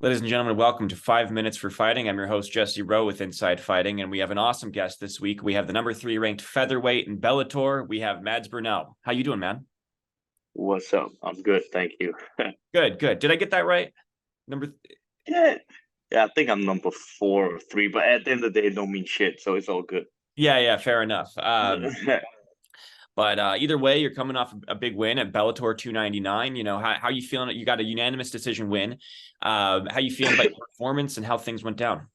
Ladies and gentlemen, welcome to 5 Minutes for Fighting. I'm your host, Jesse Rowe with Inside Fighting, and we have an awesome guest this week. We have the number 3 ranked featherweight in Bellator. We have Mads Burnell. How you doing, man? What's up? I'm good, thank you. Good, good. Did I get that right? Number Yeah, yeah, I think I'm number 4 or 3, but at the end of the day, it don't mean shit, so it's all good. Yeah, fair enough. But either way, you're coming off a big win at Bellator 299. You know, how you feeling? You got a unanimous decision win. How you feeling about your performance and how things went down?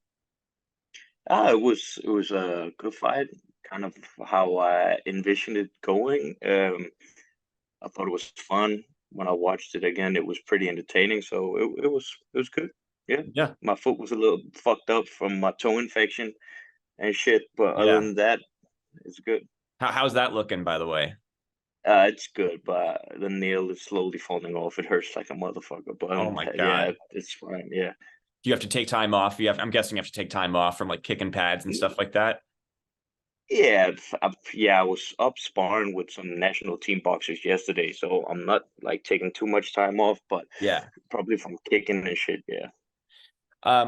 it was a good fight, kind of how I envisioned it going. I thought it was fun. When I watched it again, it was pretty entertaining, so it was good. Yeah, Yeah, my foot was a little fucked up from my toe infection and shit, but other yeah. than that, it's good. How's that looking, by the way? It's good, but the nail is slowly falling off. It hurts like a motherfucker, but Oh my yeah, God. it's fine. Yeah, Do you have to take time off? I'm guessing you have to take time off from like kicking pads and stuff like that. yeah, yeah. I was up sparring with some national team boxers yesterday, so I'm not like taking too much time off, but Yeah. probably from kicking and shit. Yeah,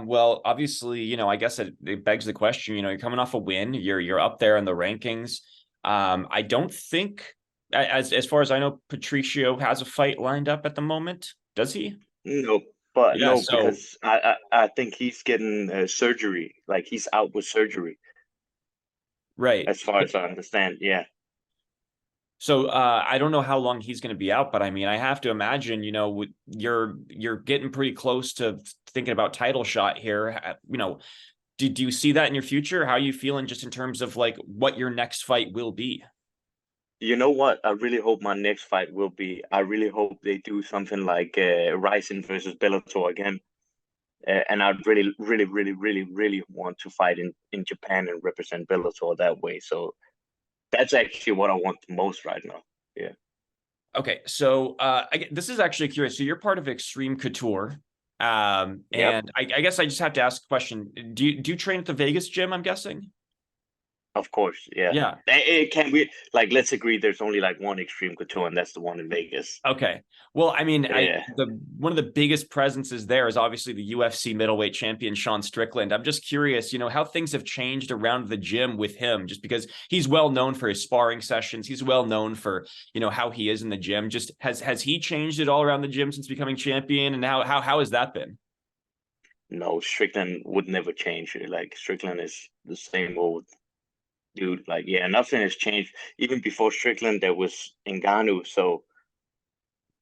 Well, obviously, I guess it begs the question, you're coming off a win, you're up there in the rankings. I don't think as far as I know, Patricio has a fight lined up at the moment. Does he? no, but Yeah, no, so because I think he's getting surgery. Like he's out with surgery, right. as far as I understand. Yeah. So I don't know how long he's going to be out, but I mean, I have to imagine, you're getting pretty close to thinking about title shot here. Do you see that in your future? How are you feeling just in terms of like what your next fight will be? You know what? I really hope my next fight will be. I really hope they do something like Ryzen versus Bellator again. And I'd really, really, really, really, really want to fight in Japan and represent Bellator that way. So that's actually what I want the most right now. Yeah. Okay, so this is actually curious. So you're part of Xtreme Couture, Yep. and I guess I just have to ask a question. Do you train at the Vegas gym? I'm guessing. Of course. Yeah. Yeah. It can be like, let's agree there's only like one Extreme Couture, and that's the one in Vegas. Okay. Well, I mean, Yeah. the one of the biggest presences there is obviously the UFC middleweight champion Sean Strickland. I'm just curious, how things have changed around the gym with him, just because he's well known for his sparring sessions. He's well known for, how he is in the gym. Just has he changed it all around the gym since becoming champion? And how has that been? No, Strickland would never change. Like Strickland is the same old dude. Like, yeah, nothing has changed. Even before Strickland, there was Ngannou. So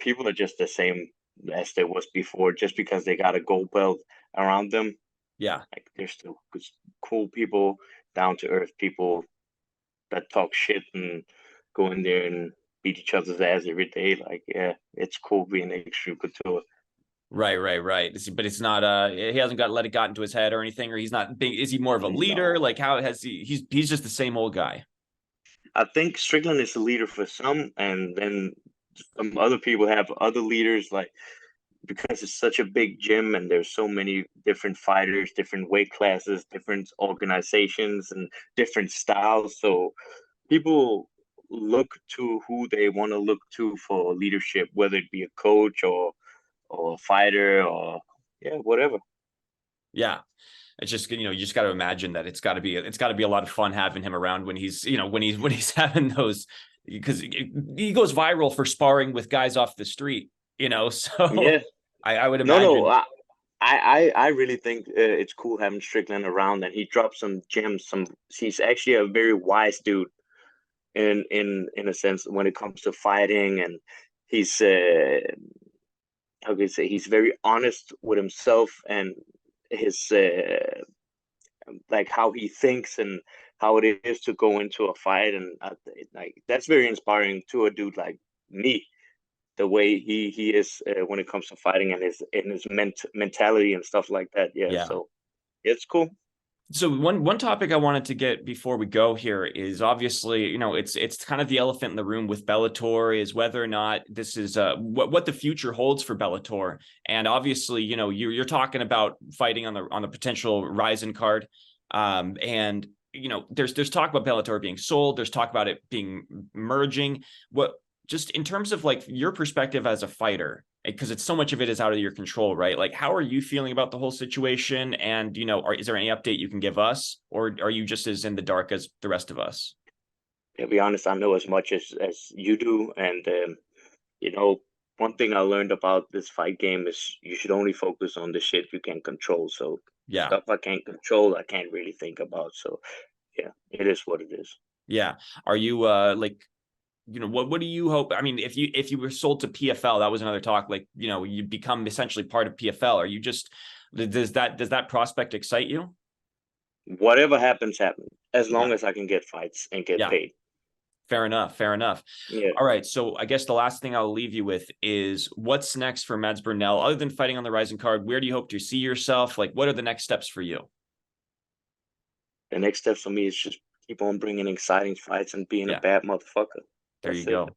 people are just the same as there was before, just because they got a gold belt around them. Yeah. Like, they're still cool people, down to earth people that talk shit and go in there and beat each other's ass every day. Like, yeah, it's cool being extreme couture. Right. But it's not he hasn't got let it got into his head or anything, or he's not being, is he more of a leader? No, Like how has he's just the same old guy. I think Strickland is a leader for some, and then some other people have other leaders. Like, because it's such a big gym and there's so many different fighters, different weight classes, different organizations, and different styles. So people look to who they want to look to for leadership, whether it be a coach or a fighter or yeah, whatever. Yeah. It's just, you just got to imagine that it's got to be a lot of fun having him around when he's, when he's having those, because he goes viral for sparring with guys off the street, so Yeah, I would no. imagine. I really think it's cool having Strickland around, and he dropped some gems. He's actually a very wise dude in a sense when it comes to fighting, and he's how can you say, he's very honest with himself and his like how he thinks and how it is to go into a fight, and like that's very inspiring to a dude like me. The way he is when it comes to fighting and his mentality and stuff like that. Yeah, Yeah. so it's cool. So one topic I wanted to get before we go here is obviously, it's kind of the elephant in the room with Bellator is whether or not this is what the future holds for Bellator. And obviously, you're talking about fighting on the potential Ryzen card. And there's talk about Bellator being sold, there's talk about it being merging. What, just in terms of like your perspective as a fighter, because it's so much of it is out of your control, right? Like, how are you feeling about the whole situation? And, is there any update you can give us, or are you just as in the dark as the rest of us? To be honest, I know as much as you do, and you know, one thing I learned about this fight game is you should only focus on the shit you can control. So the Yeah. stuff I can't control, I can't really think about. So yeah, it is what it is. Yeah. Are you like, what do you hope? I mean, if you were sold to PFL, that was another talk. Like, you become essentially part of PFL. Are you just does that prospect excite you? Whatever happens, happens. As Yeah. long as I can get fights and get Yeah. paid. Fair enough. Fair enough. Yeah. All right. So I guess the last thing I'll leave you with is what's next for Mads Burnell, other than fighting on the Rising card? Where do you hope to see yourself? Like, what are the next steps for you? The next step for me is just keep on bringing exciting fights and being a Yeah. bad motherfucker. There you That's it. go.